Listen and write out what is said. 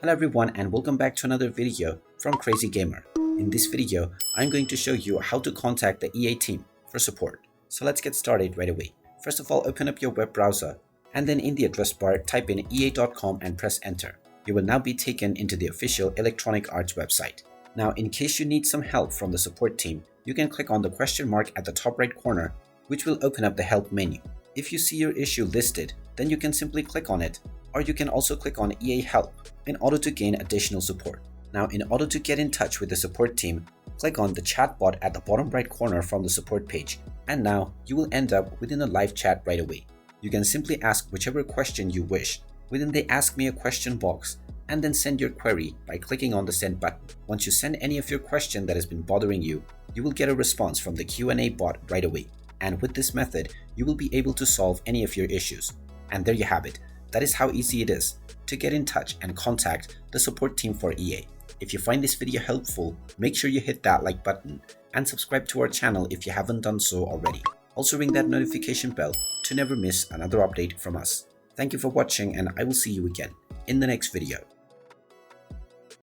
Hello everyone and welcome back to another video from Crazy Gamer. In this video, I'm going to show you how to contact the EA team for support. So let's get started right away. First of all, open up your web browser and then in the address bar type in ea.com and press enter. You will now be taken into the official Electronic Arts website. Now in case you need some help from the support team, you can click on the question mark at the top right corner, which will open up the help menu. If you see your issue listed, then you can simply click on it, or you can also click on EA Help in order to gain additional support. Now, in order to get in touch with the support team, click on the chat bot at the bottom right corner from the support page, and now you will end up within a live chat right away. You can simply ask whichever question you wish within the Ask Me a Question box, and then send your query by clicking on the send button. Once you send any of your question that has been bothering you, you will get a response from the Q&A bot right away. And with this method, you will be able to solve any of your issues. And there you have it. That is how easy it is to get in touch and contact the support team for EA. If you find this video helpful, make sure you hit that like button and subscribe to our channel if you haven't done so already. Also ring that notification bell to never miss another update from us. Thank you for watching and I will see you again in the next video.